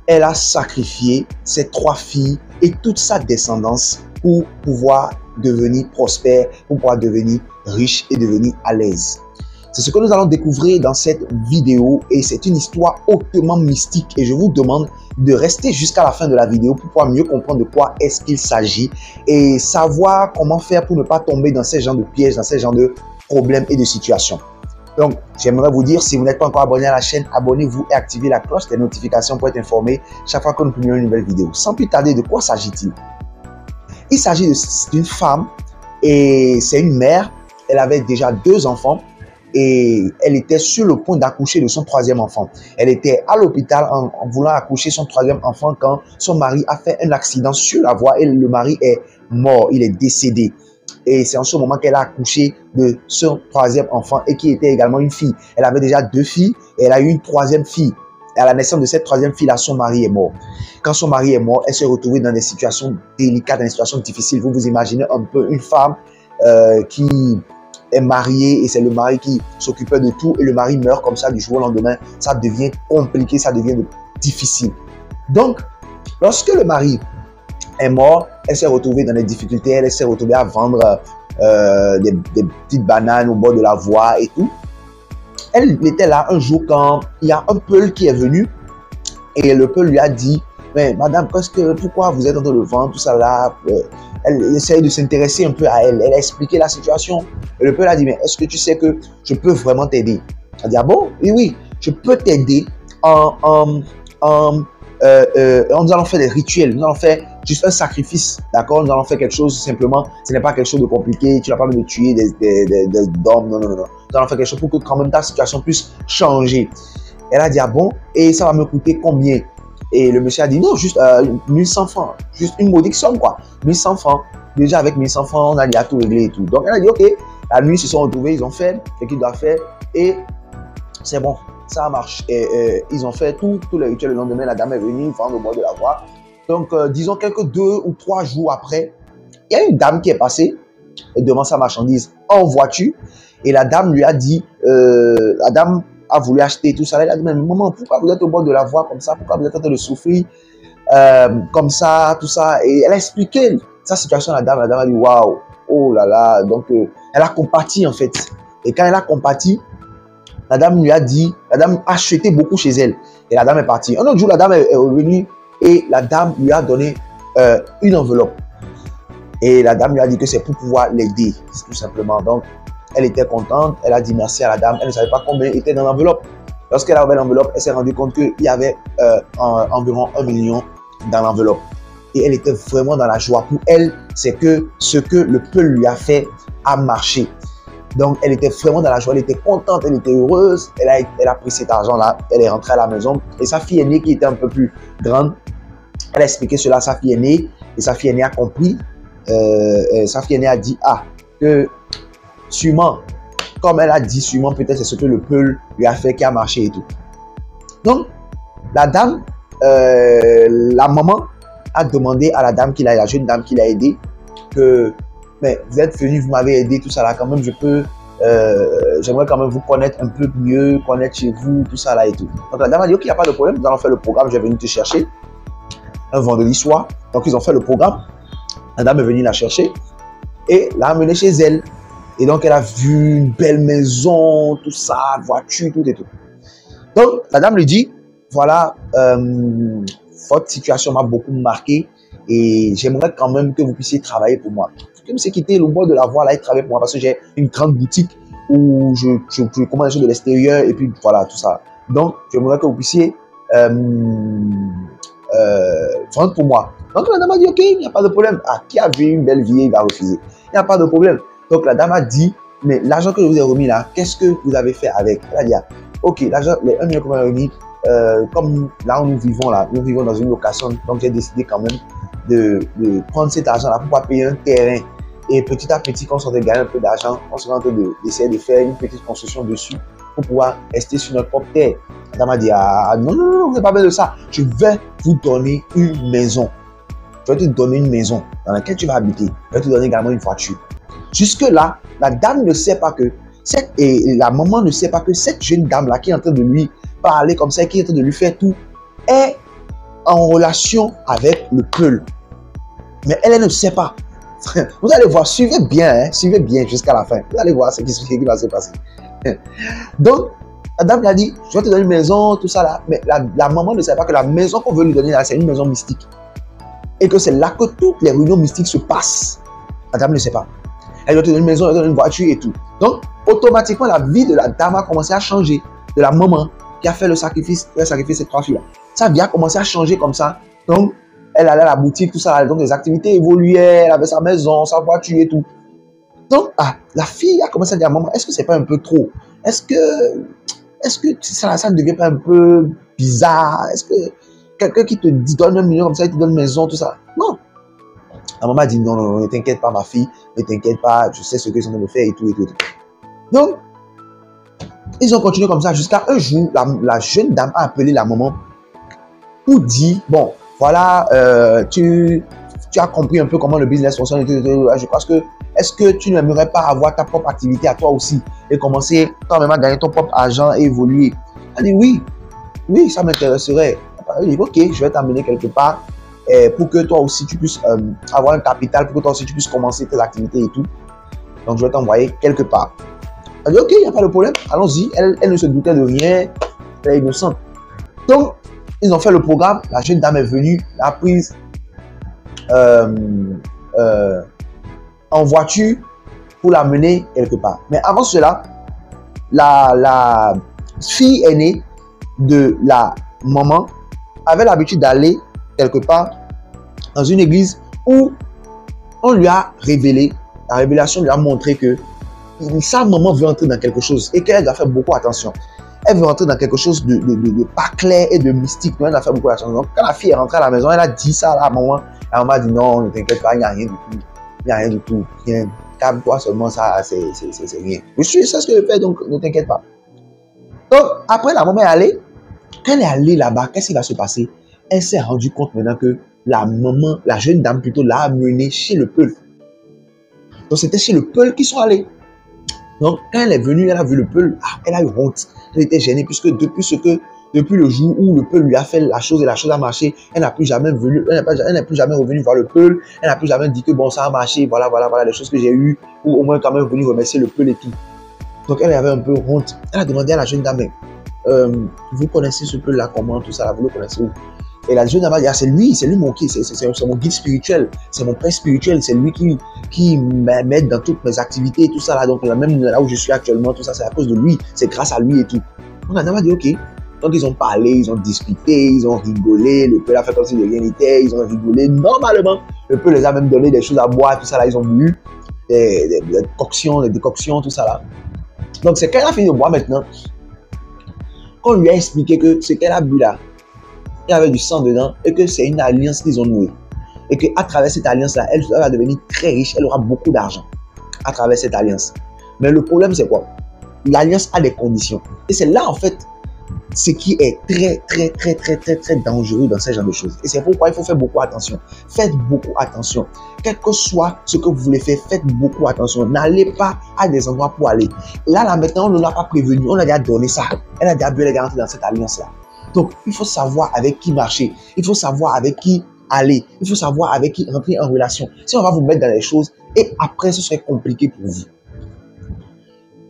elle a sacrifié ses 3 filles et toute sa descendance pour pouvoir devenir prospère, pour pouvoir devenir riche et devenir à l'aise. C'est ce que nous allons découvrir dans cette vidéo et c'est une histoire hautement mystique et je vous demande de rester jusqu'à la fin de la vidéo pour pouvoir mieux comprendre de quoi est-ce qu'il s'agit et savoir comment faire pour ne pas tomber dans ces genres de pièges, dans ces genres de problèmes et de situations. Donc, j'aimerais vous dire, si vous n'êtes pas encore abonné à la chaîne, abonnez-vous et activez la cloche des notifications pour être informé chaque fois que nous publions une nouvelle vidéo. Sans plus tarder, de quoi s'agit-il? Il s'agit d'une femme et c'est une mère. Elle avait déjà 2 enfants. Et elle était sur le point d'accoucher de son 3e enfant. Elle était à l'hôpital en voulant accoucher son 3e enfant quand son mari a fait un accident sur la voie et le mari est mort, il est décédé. Et c'est en ce moment qu'elle a accouché de son 3e enfant et qui était également une fille. Elle avait déjà 2 filles et elle a eu une 3e fille. Et à la naissance de cette 3e fille-là, son mari est mort. Quand son mari est mort, elle s'est retrouvée dans des situations délicates, dans des situations difficiles. Vous vous imaginez un peu une femme qui est mariée et c'est le mari qui s'occupait de tout et le mari meurt comme ça du jour au lendemain, ça devient compliqué, ça devient difficile. Donc, lorsque le mari est mort, elle s'est retrouvée dans des difficultés, elle s'est retrouvée à vendre des petites bananes au bord de la voie et tout. Elle était là un jour quand il y a un peul qui est venu et le peul lui a dit « Mais madame, pourquoi vous êtes en train de vendre tout ça là ?» Elle essaye de s'intéresser un peu à elle. Elle a expliqué la situation. Et le peul a dit, mais est-ce que tu sais que je peux vraiment t'aider? Elle a dit, ah bon? Oui, oui, je peux t'aider nous allons faire des rituels. Nous allons faire juste un sacrifice. D'accord? Nous allons faire quelque chose simplement. Ce n'est pas quelque chose de compliqué. Tu n'as pas besoin de tuer des hommes. Non, non, non, non. Nous allons faire quelque chose pour que quand même ta situation puisse changer. Elle a dit, ah bon? Et ça va me coûter combien? Et le monsieur a dit non, juste 1100 francs, juste une modique somme quoi, 1100 francs. Déjà avec 1100 francs, on a déjà tout réglé et tout. Donc elle a dit ok, la nuit ils se sont retrouvés, ils ont fait ce qu'ils doivent faire et c'est bon, ça marche. Et ils ont fait tous les rituels. Le lendemain, la dame est venue vendre au bord de la voie. Donc disons quelques 2 ou 3 jours après, il y a une dame qui est passée devant sa marchandise en voiture et la dame lui a dit, la dame a voulu acheter tout ça. Elle a dit, mais maman, pourquoi vous êtes au bord de la voie comme ça? Pourquoi vous êtes en train de souffrir comme ça, tout ça? Et elle a expliqué sa situation à la dame. La dame a dit, waouh, oh là là. Donc, elle a compati en fait. Et quand elle a compati, la dame lui a dit, la dame a acheté beaucoup chez elle. Et la dame est partie. Un autre jour, la dame est revenue et la dame lui a donné une enveloppe. Et la dame lui a dit que c'est pour pouvoir l'aider, tout simplement. Donc, elle était contente, elle a dit merci à la dame, elle ne savait pas combien était dans l'enveloppe. Lorsqu'elle a ouvert l'enveloppe, elle s'est rendue compte qu'il y avait environ 1 million dans l'enveloppe. Et elle était vraiment dans la joie. Pour elle, c'est que ce que le peul lui a fait a marché. Donc, elle était vraiment dans la joie, elle était contente, elle était heureuse. Elle a pris cet argent-là, elle est rentrée à la maison. Et sa fille aînée, qui était un peu plus grande, elle a expliqué cela à sa fille aînée. Et sa fille aînée a compris. Sa fille aînée a dit, ah, que sûrement, comme elle a dit, sûrement peut-être c'est ce que le peul lui a fait qui a marché et tout. Donc, la dame, la maman a demandé à la dame la jeune dame qui l'a aidé que, mais vous êtes venu, vous m'avez aidé, tout ça là, quand même, j'aimerais quand même vous connaître un peu mieux, connaître chez vous, tout ça là et tout. Donc la dame a dit, ok, il n'y a pas de problème, nous allons faire le programme, je vais venir te chercher un vendredi soir. Donc ils ont fait le programme, la dame est venue la chercher et l'a amenée chez elle. Et donc, elle a vu une belle maison, tout ça, voiture, tout et tout. Donc, la dame lui dit, voilà, votre situation m'a beaucoup marqué et j'aimerais quand même que vous puissiez travailler pour moi. Je me suis quitté le bord de la voie là et travailler pour moi parce que j'ai une grande boutique où je commande des choses de l'extérieur et puis voilà, tout ça. Donc, j'aimerais que vous puissiez vendre pour moi. Donc, la dame a dit, ok, il n'y a pas de problème. Ah, qui a vu une belle vie, il va refuser. Il n'y a pas de problème. Donc, la dame a dit, mais l'argent que je vous ai remis là, qu'est-ce que vous avez fait avec? Elle a dit, ok, l'argent, les 1 million que vous m'avez remis, comme là où nous vivons dans une location, donc j'ai décidé quand même de prendre cet argent là pour pouvoir payer un terrain. Et petit à petit, quand on s'en est gagné un peu d'argent, on se rend en train d'essayer de faire une petite construction dessus pour pouvoir rester sur notre propre terre. La dame a dit, ah non, non, non, vous n'avez pas besoin de ça. Je vais vous donner une maison. Je vais te donner une maison dans laquelle tu vas habiter. Je vais te donner également une voiture. Jusque-là, la dame ne sait pas que, et la maman ne sait pas que cette jeune dame-là qui est en train de lui parler comme ça, qui est en train de lui faire tout, est en relation avec le Peul. Mais elle ne sait pas. Vous allez voir, suivez bien jusqu'à la fin. Vous allez voir ce qui va se passer. Donc, la dame lui a dit, je vais te donner une maison, tout ça là. Mais la maman ne sait pas que la maison qu'on veut lui donner là, c'est une maison mystique. Et que c'est là que toutes les réunions mystiques se passent. La dame ne sait pas. Elle doit te donner une maison, elle doit te donner une voiture et tout. Donc, automatiquement, la vie de la dame a commencé à changer. De la maman qui a fait le sacrifice, qui a sacrifié ses 3 filles-là. Sa vie a commencé à changer comme ça. Donc, elle allait à la boutique, tout ça. Donc, les activités évoluaient. Elle avait sa maison, sa voiture et tout. Donc, la fille a commencé à dire à maman, est-ce que c'est pas un peu trop? Est-ce que ça ne devient pas un peu bizarre? Est-ce que quelqu'un qui te donne 1 million comme ça, il te donne une maison, tout ça? Non. La maman a dit, non, ne t'inquiète pas, ma fille. Ne t'inquiète pas, je sais ce qu'ils sont en train de faire et tout, et tout, et tout. Donc, ils ont continué comme ça jusqu'à un jour, la jeune dame a appelé la maman pour dire, bon, voilà, tu as compris un peu comment le business fonctionne. Je pense que, est-ce que tu n'aimerais pas avoir ta propre activité à toi aussi et commencer toi-même à gagner ton propre argent et évoluer? Elle dit oui, ça m'intéresserait. Elle dit, ok, je vais t'amener quelque part pour que toi aussi tu puisses avoir un capital, pour que toi aussi tu puisses commencer tes activités et tout. Donc, je vais t'envoyer quelque part. Elle dit, ok, il n'y a pas de problème, allons-y. Elle ne se doutait de rien, elle est innocente. Donc, ils ont fait le programme, la jeune dame est venue, elle a prise en voiture pour l'amener quelque part. Mais avant cela, la fille aînée de la maman avait l'habitude d'aller quelque part dans une église où on lui a révélé, la révélation lui a montré que sa maman veut entrer dans quelque chose et qu'elle doit faire beaucoup attention. Elle veut entrer dans quelque chose de pas clair et de mystique. Donc, elle doit faire beaucoup attention. Donc, quand la fille est rentrée à la maison, elle a dit ça à la maman. La maman a dit non, ne t'inquiète pas, il n'y a rien du tout. Il n'y a rien du tout. Rien. Calme-toi seulement, ça, c'est rien. Je sais ce que je fais, donc ne t'inquiète pas. Donc, après, la maman est allée. Quand elle est allée là-bas, qu'est-ce qui va se passer? Elle s'est rendue compte maintenant que la maman, la jeune dame plutôt, l'a amenée chez le Peul. Donc, c'était chez le Peul qu'ils sont allés. Donc, quand elle est venue, elle a vu le Peul, elle a eu honte. Elle était gênée puisque depuis le jour où le Peul lui a fait la chose et la chose a marché, elle n'a plus jamais venu, elle n'est plus jamais revenue voir le Peul, elle n'a plus jamais dit que bon, ça a marché, voilà les choses que j'ai eues, ou au moins quand même venir remercier le Peul et tout. Donc, elle avait un peu honte. Elle a demandé à la jeune dame, vous connaissez ce Peul-là, comment, tout ça, là, vous le connaissez où? Et la jeune dame a dit, c'est lui mon guide spirituel, c'est mon père spirituel, c'est lui qui m'aide dans toutes mes activités et tout ça là. Donc même là où je suis actuellement, tout ça, c'est à cause de lui, c'est grâce à lui et tout. Donc la dame a dit, ok. Donc ils ont parlé, ils ont discuté, ils ont rigolé, le Peul a fait comme si de rien n'était, ils ont rigolé. Normalement, le Peul les a même donné des choses à boire, tout ça là, ils ont bu des décoctions, tout ça là. Donc c'est quand elle a fini de boire maintenant, qu'on lui a expliqué que ce qu'elle a bu là, il y avait du sang dedans et que c'est une alliance qu'ils ont nouée. Et qu'à travers cette alliance-là, elle va devenir très riche, elle aura beaucoup d'argent à travers cette alliance. Mais le problème, c'est quoi? L'alliance a des conditions. Et c'est là, en fait, ce qui est très dangereux dans ce genre de choses. Et c'est pourquoi il faut faire beaucoup attention. Faites beaucoup attention. Quel que soit ce que vous voulez faire, faites beaucoup attention. N'allez pas à des endroits pour aller. Là, maintenant, on ne l'a pas prévenu. On a déjà donné ça. Elle a déjà bu, elle est rentrée dans cette alliance-là. Donc, il faut savoir avec qui marcher. Il faut savoir avec qui aller. Il faut savoir avec qui rentrer en relation. Si on va vous mettre dans les choses et après, ce serait compliqué pour vous.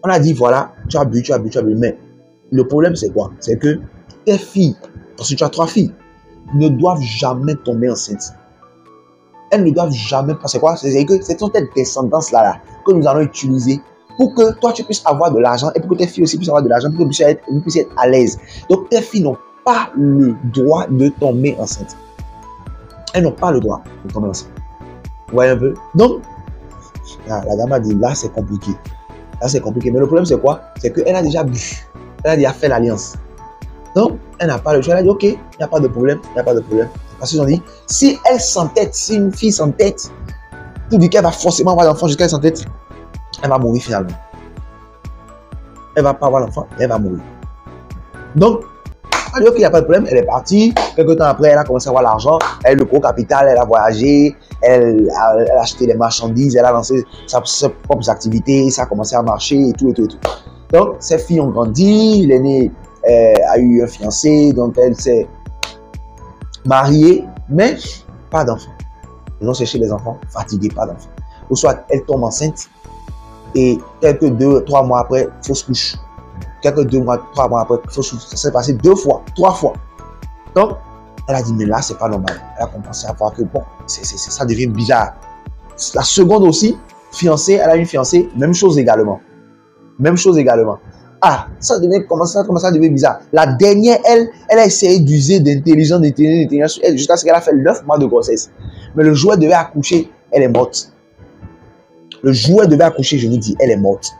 On a dit, voilà, tu as bu. Mais le problème, c'est quoi? C'est que tes filles, parce que tu as 3 filles, ne doivent jamais tomber enceintes. Elles ne doivent jamais passer quoi? C'est que c'est cette descendance-là que nous allons utiliser pour que toi, tu puisses avoir de l'argent et pour que tes filles aussi puissent avoir de l'argent, pour que vous puissiez être à l'aise. Donc, tes filles n'ont pas le droit de tomber enceinte. Elles n'ont pas le droit de tomber enceinte. Vous voyez un peu? Donc, la dame a dit, là, c'est compliqué. Là, c'est compliqué. Mais le problème, c'est quoi? C'est qu'elle a déjà bu. Elle a déjà fait l'alliance. Donc, elle n'a pas le choix. Elle a dit, ok, il n'y a pas de problème. Parce qu'ils ont dit, si elle s'entête, si une fille s'entête, tout dit qu'elle va forcément avoir l'enfant jusqu'à elle s'entête, elle va mourir finalement. Elle ne va pas avoir l'enfant, elle va mourir. Donc, elle a dit, ok, il n'y a pas de problème. Elle est partie. Quelques temps après, elle a commencé à avoir l'argent. Elle a le gros capital, elle a voyagé. Elle a acheté des marchandises. Elle a lancé ses propres activités. Ça a commencé à marcher et tout. Donc, ses filles ont grandi. L'aînée a eu un fiancé. Donc, elle s'est mariée, mais pas d'enfant. Ils vont chercher les enfants, fatigués, pas d'enfants. Ou soit elle tombe enceinte et quelques 2-3 mois après, fausse couche. Quelques 2-3 mois après, fausse couche. Ça s'est passé 2 fois, 3 fois. Donc, elle a dit, mais là, c'est pas normal. Elle a commencé à voir que, bon, ça devient bizarre. La seconde aussi, fiancée, elle a une fiancée, même chose également. Même chose également. Ah, ça commence à devenir bizarre. La dernière, elle a essayé d'user d'intelligence sur elle jusqu'à ce qu'elle a fait 9 mois de grossesse. Mais le jouet devait accoucher, elle est morte. Le jouet devait accoucher, je vous dis, elle est morte.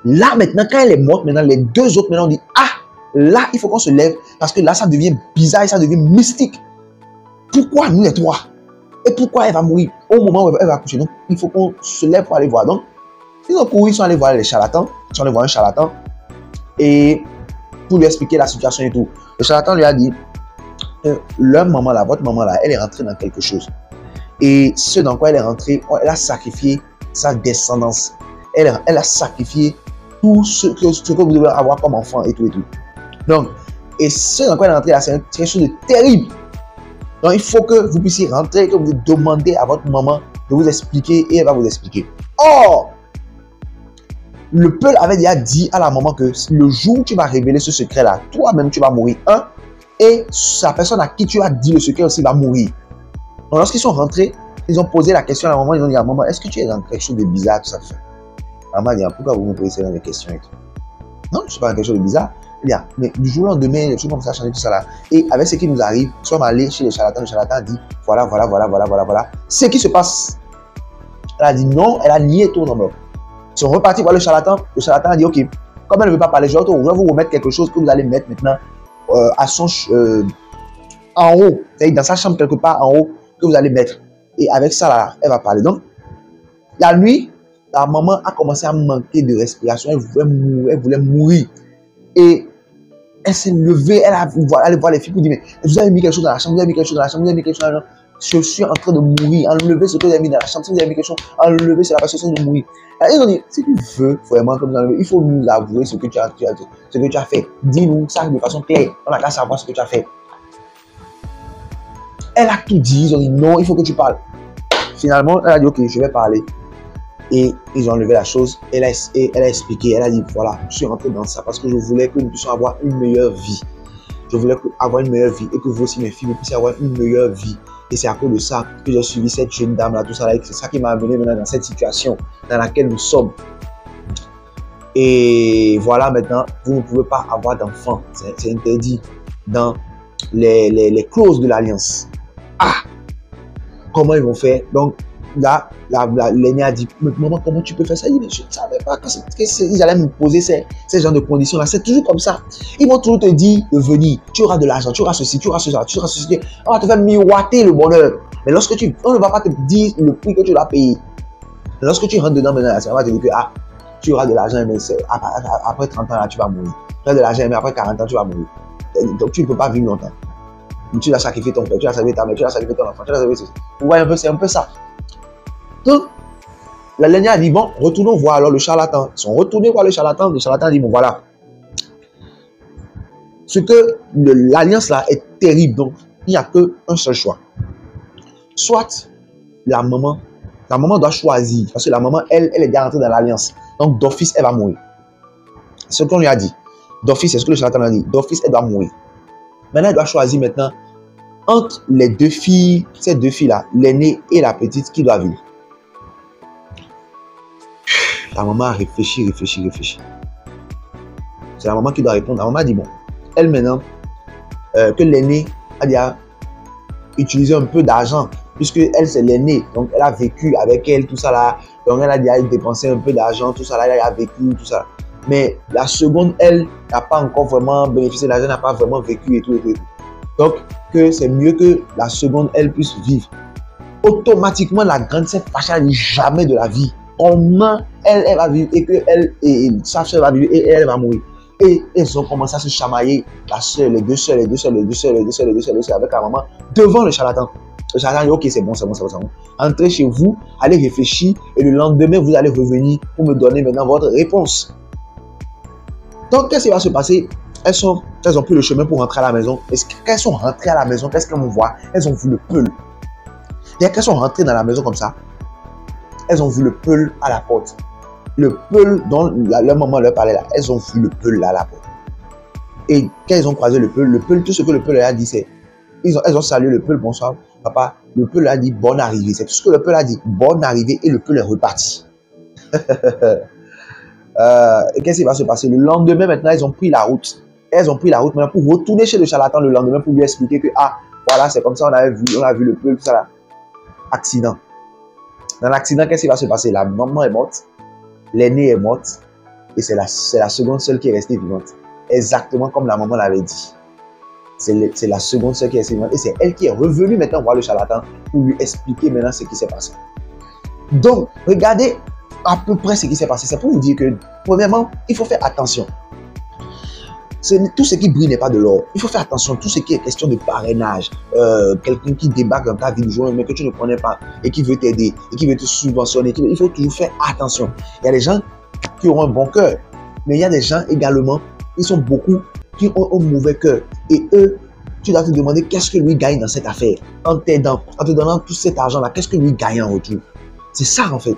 Là, maintenant, quand elle est morte, maintenant, les 2 autres, maintenant, on dit, ah, là, il faut qu'on se lève parce que là, ça devient bizarre et ça devient mystique. Pourquoi nous les 3? Et pourquoi elle va mourir au moment où elle va accoucher? Donc, il faut qu'on se lève pour aller voir. Donc, ils ont couru, ils sont allés voir les charlatans. Ils sont allés voir un charlatan et pour lui expliquer la situation et tout. Le charlatan lui a dit, leur maman là, votre maman là, elle est rentrée dans quelque chose. Et ce dans quoi elle est rentrée, elle a sacrifié sa descendance. Elle a sacrifié tout ce que vous devez avoir comme enfant et tout et tout. Donc, et ce dans quoi elle est rentrée là, c'est quelque chose de terrible. Donc, il faut que vous puissiez rentrer, que vous demandez à votre maman de vous expliquer et elle va vous expliquer. Or, le peuple avait déjà dit à la maman que le jour où tu vas révéler ce secret-là, toi-même tu vas mourir. Et la personne à qui tu as dit le secret aussi va mourir. Donc, lorsqu'ils sont rentrés, ils ont posé la question à la maman, ils ont dit à la maman, est-ce que tu es dans quelque chose de bizarre, tout ça, tout ça. La maman a dit, pourquoi vous me posez des questions et tout? Non, je ne suis pas dans quelque chose de bizarre. Bien, mais du jour au lendemain, les choses commencent à changer, tout ça là. Et avec ce qui nous arrive, nous sommes allés chez les charlatans. Le charlatan a dit, voilà. Ce qui se passe. Elle a dit non, elle a nié tout non. Ils sont repartis voir le charlatan. Le charlatan a dit, ok, comme elle ne veut pas parler, je vais vous remettre quelque chose que vous allez mettre maintenant en haut. C'est-à-dire dans sa chambre quelque part en haut que vous allez mettre. Et avec ça là, elle va parler. Donc, la nuit, la maman a commencé à manquer de respiration. Elle voulait mourir. Et elle s'est levée, elle allait voir les filles pour dire, mais vous avez mis quelque chose dans la chambre, vous avez mis quelque chose dans la chambre, vous avez mis quelque chose dans la chambre. Je suis en train de mourir, enlevez ce que vous avez mis dans la chambre, si vous avez mis quelque chose, enlevez, c'est la personne de mourir. Et ils ont dit, si tu veux vraiment comme ça, il faut nous avouer ce que tu as fait. Dis-nous ça de façon claire, on n'a qu'à savoir ce que tu as fait. Elle a tout dit, ils ont dit non, il faut que tu parles. Finalement, elle a dit, ok, je vais parler. Et ils ont enlevé la chose, elle a expliqué, elle a dit, voilà, je suis rentré dans ça parce que je voulais que nous puissions avoir une meilleure vie. Je voulais avoir une meilleure vie et que vous aussi, mes filles, vous puissiez avoir une meilleure vie. Et c'est à cause de ça que j'ai suivi cette jeune dame-là, tout ça là, c'est ça qui m'a amené maintenant dans cette situation dans laquelle nous sommes. Et voilà, maintenant, vous ne pouvez pas avoir d'enfants. C'est interdit dans les clauses de l'alliance. Ah! Comment ils vont faire? Donc, là, l'aîné a dit, maman, comment tu peux faire ça? Il dit, mais je ne savais pas qu'ils allaient me poser ces genres de conditions-là. C'est toujours comme ça. Ils vont toujours te dire de venir, tu auras de l'argent, tu auras ceci, tu auras ceci, tu auras ceci. On va te faire miroiter le bonheur. Mais lorsque on ne va pas te dire le prix que tu dois payer. Lorsque tu rentres dedans, maintenant, on va te dire que tu auras de l'argent, mais après 30 ans, là, tu vas mourir. Tu auras de l'argent, mais après 40 ans, tu vas mourir. Donc, tu ne peux pas vivre longtemps. Tu vas sacrifier ton père, tu vas sacrifier ta mère, tu vas sacrifier ton enfant, tu vas sacrifier ceci. Vous voyez un peu, c'est un peu ça. Donc, la Lénia a dit, bon, retournons voir alors le charlatan. Ils sont retournés voir le charlatan a dit, bon voilà. Ce que l'alliance là est terrible, donc il n'y a qu'un seul choix. Soit la maman doit choisir, parce que la maman, elle est déjà rentrée dans l'alliance. Donc d'office, elle va mourir. C'est ce qu'on lui a dit. D'office, c'est ce que le charlatan a dit. D'office, elle doit mourir. Maintenant, elle doit choisir maintenant entre les 2 filles, ces 2 filles-là, l'aînée et la petite, qui doit vivre. La maman a réfléchi. C'est la maman qui doit répondre. La maman a dit, bon, elle maintenant, que l'aînée a déjà utilisé un peu d'argent, puisque elle, c'est l'aînée. Donc, elle a vécu avec elle, tout ça là. Donc, elle a déjà dépensé un peu d'argent, tout ça là. Elle a vécu, tout ça. Mais la seconde, elle n'a pas encore vraiment bénéficié de l'argent, n'a pas vraiment vécu et tout. Donc, que c'est mieux que la seconde, elle puisse vivre. Automatiquement, la grande s'est fâchée, elle dit jamais de la vie. Comment elle va vivre et que sa soeur va vivre et elle va mourir. Et ils ont commencé à se chamailler, la soeur, les deux soeurs avec la maman devant le charlatan. Le charlatan dit, ok, c'est bon. Entrez chez vous, allez réfléchir et le lendemain, vous allez revenir pour me donner maintenant votre réponse. Donc, qu'est-ce qui va se passer? elles ont pris le chemin pour rentrer à la maison. Et quand elles sont rentrées à la maison, qu'est-ce qu'elles vont voir? Elles ont vu le peul. Et quand elles sont rentrées dans la maison comme ça, elles ont vu le peul à la porte. Le peul dont leur maman leur parlait là, elles ont vu le peul là à la porte. Et quand elles ont croisé le peul, tout ce que le peul leur a dit, c'est, elles ont salué le peul, bonsoir, papa. Le peul leur a dit bonne arrivée. C'est tout ce que le peul a dit, bonne arrivée, et le peul est reparti. Et qu'est-ce qui va se passer? Le lendemain, maintenant, elles ont pris la route. Elles ont pris la route maintenant pour retourner chez le charlatan le lendemain pour lui expliquer que, ah, voilà, c'est comme ça, on a vu le peul, tout ça là. Accident. Dans l'accident, qu'est-ce qui va se passer? La maman est morte, l'aînée est morte, et c'est la seconde seule qui est restée vivante. Exactement comme la maman l'avait dit. C'est la seconde seule qui est restée vivante. Et c'est elle qui est revenue maintenant voir le charlatan pour lui expliquer maintenant ce qui s'est passé. Donc, regardez à peu près ce qui s'est passé. C'est pour vous dire que, premièrement, il faut faire attention. Tout ce qui brille n'est pas de l'or. Il faut faire attention. Tout ce qui est question de parrainage, quelqu'un qui débarque dans ta vie du jour, mais que tu ne connais pas et qui veut t'aider et qui veut te subventionner, il faut toujours faire attention. Il y a des gens qui ont un bon cœur, mais il y a des gens également, ils sont beaucoup qui ont un mauvais cœur. Et eux, tu dois te demander qu'est-ce que lui gagne dans cette affaire. En t'aidant, en te donnant tout cet argent-là, qu'est-ce que lui gagne en retour? C'est ça en fait.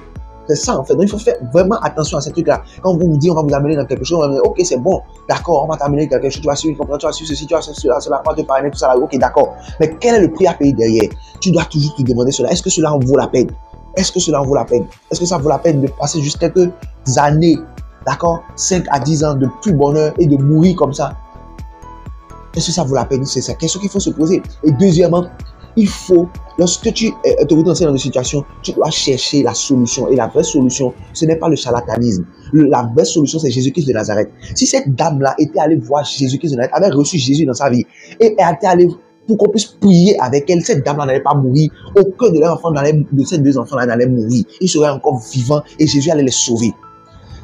C'est ça en fait. Donc il faut faire vraiment attention à ces trucs-là. Quand vous vous dites on va vous amener dans quelque chose, on va dire ok c'est bon, d'accord, on va t'amener dans quelque chose, tu vas suivre, tu vas suivre ceci, tu vas suivre cela, on va te parrainer, tout ça là, ok d'accord. Mais quel est le prix à payer derrière? Tu dois toujours te demander cela. Est-ce que cela en vaut la peine? Est-ce que cela en vaut la peine? Est-ce que ça vaut la peine de passer juste quelques années, d'accord, 5 à 10 ans de plus bonheur et de mourir comme ça? Est-ce que ça vaut la peine? C'est cette question qu'il faut se poser. Et deuxièmement, il faut, lorsque tu te retrouves dans une situation, tu dois chercher la solution. Et la vraie solution, ce n'est pas le charlatanisme. La vraie solution, c'est Jésus-Christ de Nazareth. Si cette dame-là était allée voir Jésus-Christ de Nazareth, avait reçu Jésus dans sa vie, et elle était allée pour qu'on puisse prier avec elle, cette dame-là n'allait pas mourir. Aucun de leurs enfants, de ces deux enfants-là, n'allait mourir. Ils seraient encore vivants et Jésus allait les sauver.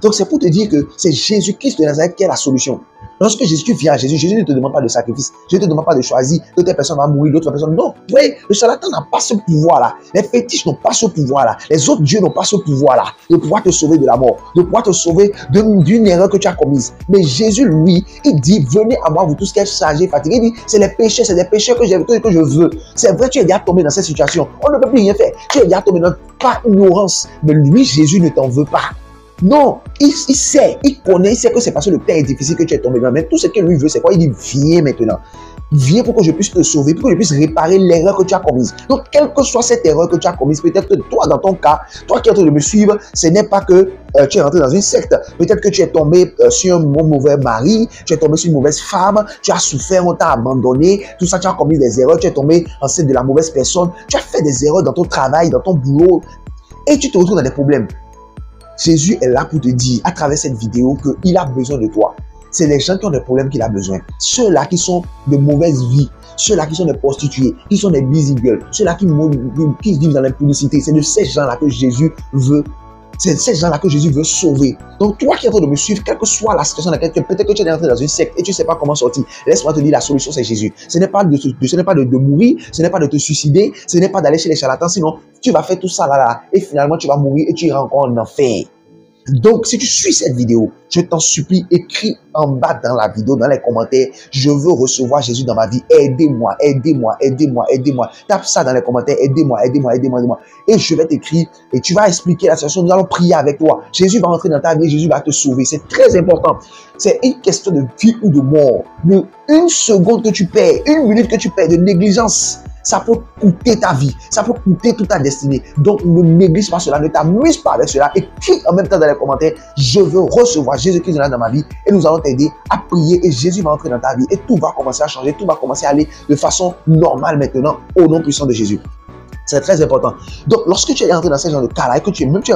Donc, c'est pour te dire que c'est Jésus-Christ de Nazareth qui est la solution. Lorsque Jésus vient à Jésus, Jésus ne te demande pas de sacrifice. Jésus ne te demande pas de choisir. D'autres personnes vont mourir, d'autres personnes. Non, oui, le charlatan n'a pas ce pouvoir-là. Les fétiches n'ont pas ce pouvoir-là. Les autres dieux n'ont pas ce pouvoir-là de pouvoir te sauver de la mort, de pouvoir te sauver d'une erreur que tu as commise. Mais Jésus, lui, il dit, venez à moi, vous tous qui êtes chargés, fatigués. Il dit, c'est les péchés, c'est des péchés que je veux. C'est vrai, tu es déjà tombé dans cette situation. On ne peut plus rien faire. Tu es déjà tombé dans pas ignorance. Mais lui, Jésus ne t'en veut pas. Non, il sait, il connaît, il sait que c'est parce que le terre est difficile que tu es tombé dedans. Mais tout ce que lui veut, c'est quoi? Il dit, viens maintenant. Viens pour que je puisse te sauver, pour que je puisse réparer l'erreur que tu as commise. Donc, quelle que soit cette erreur que tu as commise, peut-être que toi, dans ton cas, toi qui es en train de me suivre, ce n'est pas que tu es rentré dans une secte. Peut-être que tu es tombé sur un mauvais mari, tu es tombé sur une mauvaise femme, tu as souffert, on t'a abandonné, tout ça, tu as commis des erreurs, tu es tombé enceinte de la mauvaise personne, tu as fait des erreurs dans ton travail, dans ton boulot, et tu te retrouves dans des problèmes. Jésus est là pour te dire à travers cette vidéo qu'il a besoin de toi. C'est les gens qui ont des problèmes qu'il a besoin. Ceux-là qui sont de mauvaise vie, ceux-là qui sont des prostituées, qui sont des busy girls, ceux-là qui vivent dans l'impublicité. C'est de ces gens-là que Jésus veut. C'est ces gens-là que Jésus veut sauver. Donc, toi qui es en train de me suivre, quelle que soit la situation dans laquelle peut-être que tu es entré dans une secte et tu ne sais pas comment sortir, laisse-moi te dire, la solution, c'est Jésus. Ce n'est pas de mourir, ce n'est pas de te suicider, ce n'est pas d'aller chez les charlatans, sinon tu vas faire tout ça là, et finalement tu vas mourir et tu iras encore en enfer. Donc, si tu suis cette vidéo, je t'en supplie, écris en bas dans la vidéo, dans les commentaires, je veux recevoir Jésus dans ma vie. Aidez-moi, aidez-moi, aidez-moi, aidez-moi. Tape ça dans les commentaires, aidez-moi, aidez-moi, aidez-moi, aidez-moi. Et je vais t'écrire et tu vas expliquer la situation. Nous allons prier avec toi. Jésus va entrer dans ta vie, Jésus va te sauver. C'est très important. C'est une question de vie ou de mort. Une seconde que tu perds, une minute que tu perds de négligence, ça peut coûter ta vie, ça peut coûter toute ta destinée. Donc, ne néglige pas cela, ne t'amuse pas avec cela. Écris en même temps dans les commentaires, je veux recevoir Jésus-Christ dans ma vie et nous allons t'aider à prier et Jésus va entrer dans ta vie et tout va commencer à changer, tout va commencer à aller de façon normale maintenant au nom puissant de Jésus. C'est très important. Donc, lorsque tu es rentré dans ce genre de cas-là et que tu es rentré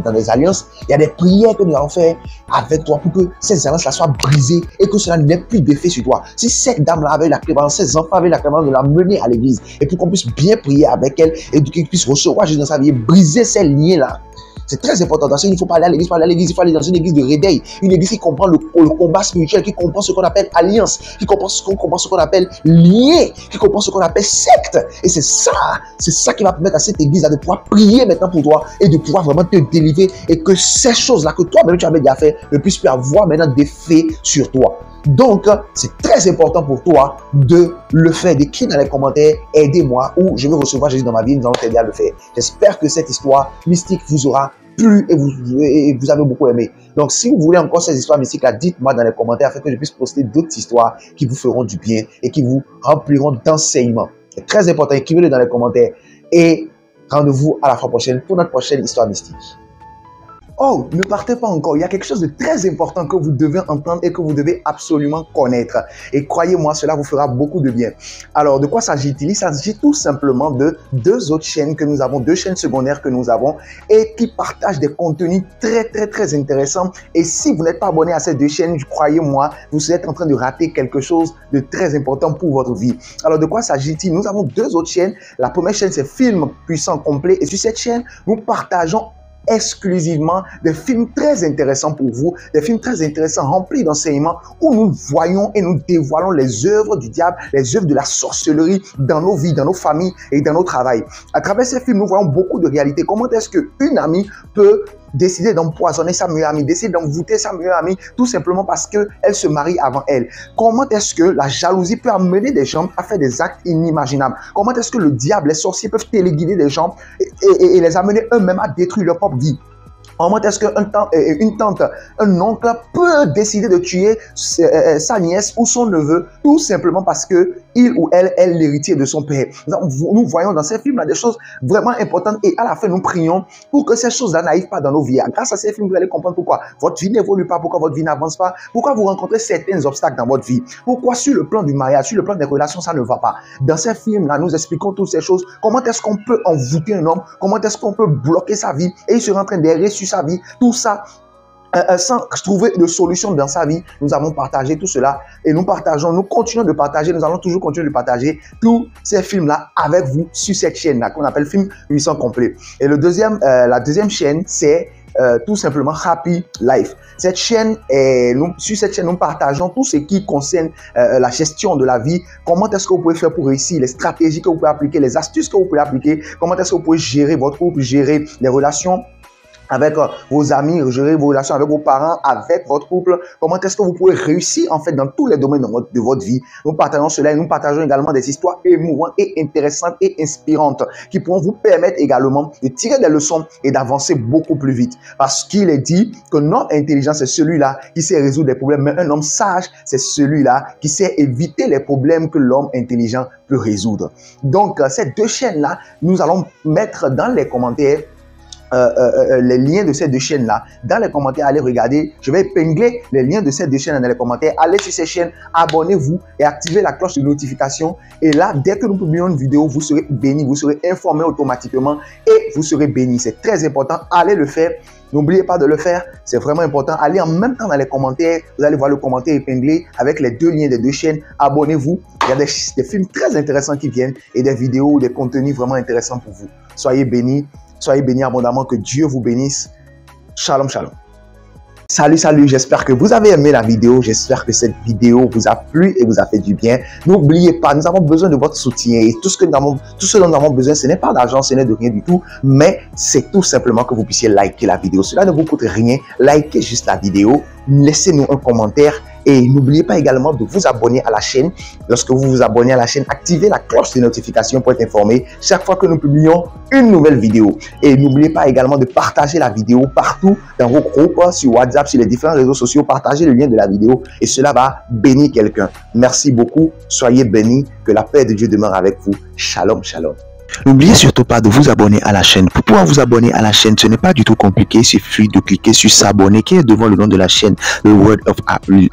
dans des alliances, il y a des prières que nous allons faire avec toi pour que ces alliances-là soient brisées et que cela n'ait plus d'effet sur toi. Si cette dame-là avait la clémence, ses enfants avaient la clémence de la mener à l'église et pour qu'on puisse bien prier avec elle et qu'elle puisse recevoir Jésus dans sa vie et briser ces liens-là. C'est très important. Dans ce, il ne faut pas aller à l'église, il faut aller dans une église de réveil, une église qui comprend le combat spirituel, qui comprend ce qu'on appelle alliance, qui comprend ce qu'on appelle lien, qui comprend ce qu'on appelle secte. Et c'est ça qui va permettre à cette église de pouvoir prier maintenant pour toi et de pouvoir vraiment te délivrer et que ces choses-là que toi-même tu avais déjà fait ne puissent plus avoir maintenant d'effet sur toi. Donc, c'est très important pour toi de le faire, d'écrire dans les commentaires, aidez-moi ou je veux recevoir Jésus dans ma vie, nous allons t'aider à le faire. J'espère que cette histoire mystique vous aura plu et vous avez beaucoup aimé. Donc, si vous voulez encore ces histoires mystiques-là, dites-moi dans les commentaires afin que je puisse poster d'autres histoires qui vous feront du bien et qui vous rempliront d'enseignements. C'est très important, écrivez-le dans les commentaires et rendez-vous à la fois prochaine pour notre prochaine histoire mystique. Oh, ne partez pas encore. Il y a quelque chose de très important que vous devez entendre et que vous devez absolument connaître. Et croyez-moi, cela vous fera beaucoup de bien. Alors, de quoi s'agit-il? Il s'agit tout simplement de deux autres chaînes que nous avons, deux chaînes secondaires que nous avons et qui partagent des contenus très intéressants. Et si vous n'êtes pas abonné à ces deux chaînes, croyez-moi, vous êtes en train de rater quelque chose de très important pour votre vie. Alors, de quoi s'agit-il? Nous avons deux autres chaînes. La première chaîne, c'est Film Puissant Complet. Et sur cette chaîne, nous partageons exclusivement des films très intéressants pour vous, des films très intéressants remplis d'enseignements où nous voyons et nous dévoilons les œuvres du diable, les œuvres de la sorcellerie dans nos vies, dans nos familles et dans nos travails. À travers ces films, nous voyons beaucoup de réalités. Comment est-ce qu'une amie peut décider d'empoisonner sa meilleure amie, décider d'envoûter sa meilleure amie, tout simplement parce qu'elle se marie avant elle. Comment est-ce que la jalousie peut amener des gens à faire des actes inimaginables? Comment est-ce que le diable, les sorciers peuvent téléguider des gens et les amener eux-mêmes à détruire leur propre vie? Comment est-ce qu'une tante, un oncle peut décider de tuer sa nièce ou son neveu tout simplement parce que il ou elle est l'héritier de son père? Nous voyons dans ces films-là des choses vraiment importantes et à la fin, nous prions pour que ces choses-là n'arrivent pas dans nos vies. Grâce à ces films, vous allez comprendre pourquoi votre vie n'évolue pas, pourquoi votre vie n'avance pas, pourquoi vous rencontrez certains obstacles dans votre vie, pourquoi sur le plan du mariage, sur le plan des relations, ça ne va pas. Dans ces films-là, nous expliquons toutes ces choses. Comment est-ce qu'on peut envoûter un homme? Comment est-ce qu'on peut bloquer sa vie et il sera en train d'errer sur sa vie? Tout ça, sans trouver de solution dans sa vie, nous avons partagé tout cela et nous continuons de partager, nous allons toujours continuer de partager tous ces films-là avec vous sur cette chaîne-là qu'on appelle Film Puissant Complet. Et la deuxième chaîne, c'est tout simplement Happy Life. Cette chaîne, sur cette chaîne, nous partageons tout ce qui concerne la gestion de la vie. Comment est-ce que vous pouvez faire pour réussir, les stratégies que vous pouvez appliquer, les astuces que vous pouvez appliquer, comment est-ce que vous pouvez gérer votre couple, gérer les relations avec vos amis, gérer vos relations avec vos parents, avec votre couple. Comment est-ce que vous pouvez réussir en fait dans tous les domaines de votre vie? Nous partageons cela et nous partageons également des histoires émouvantes et intéressantes et inspirantes qui pourront vous permettre également de tirer des leçons et d'avancer beaucoup plus vite. Parce qu'il est dit que l'homme intelligent, c'est celui-là qui sait résoudre les problèmes, mais un homme sage, c'est celui-là qui sait éviter les problèmes que l'homme intelligent peut résoudre. Donc, ces deux chaînes-là, nous allons mettre dans les commentaires les liens de ces deux chaînes-là. Dans les commentaires, allez regarder. Je vais épingler les liens de ces deux chaînes dans les commentaires. Allez sur ces chaînes, abonnez-vous et activez la cloche de notification. Et là, dès que nous publions une vidéo, vous serez béni, vous serez informé automatiquement et vous serez béni. C'est très important. Allez le faire. N'oubliez pas de le faire. C'est vraiment important. Allez en même temps dans les commentaires. Vous allez voir le commentaire épinglé avec les deux liens des deux chaînes. Abonnez-vous. Il y a des films très intéressants qui viennent et des vidéos, des contenus vraiment intéressants pour vous. Soyez bénis. Soyez bénis abondamment, que Dieu vous bénisse. Shalom, shalom. Salut, j'espère que vous avez aimé la vidéo, j'espère que cette vidéo vous a plu et vous a fait du bien. N'oubliez pas, nous avons besoin de votre soutien et tout ce dont nous avons besoin, ce n'est pas d'argent, ce n'est de rien du tout, mais c'est tout simplement que vous puissiez liker la vidéo. Cela ne vous coûte rien, likez juste la vidéo, laissez-nous un commentaire et n'oubliez pas également de vous abonner à la chaîne. Lorsque vous vous abonnez à la chaîne, activez la cloche de notification pour être informé chaque fois que nous publions une nouvelle vidéo. Et n'oubliez pas également de partager la vidéo partout dans vos groupes, sur WhatsApp, sur les différents réseaux sociaux. Partagez le lien de la vidéo et cela va bénir quelqu'un. Merci beaucoup, soyez bénis, que la paix de Dieu demeure avec vous. Shalom, shalom. N'oubliez surtout pas de vous abonner à la chaîne. Pour pouvoir vous abonner à la chaîne, ce n'est pas du tout compliqué. Il suffit de cliquer sur s'abonner qui est devant le nom de la chaîne, The Word of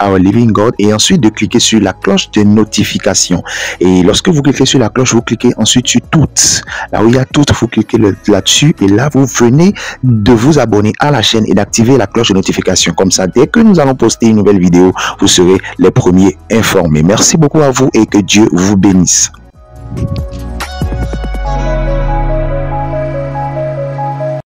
Our Living God, et ensuite de cliquer sur la cloche de notification. Et lorsque vous cliquez sur la cloche, vous cliquez ensuite sur toutes. Là où il y a toutes, vous cliquez là-dessus et là vous venez de vous abonner à la chaîne et d'activer la cloche de notification. Comme ça, dès que nous allons poster une nouvelle vidéo, vous serez les premiers informés. Merci beaucoup à vous et que Dieu vous bénisse.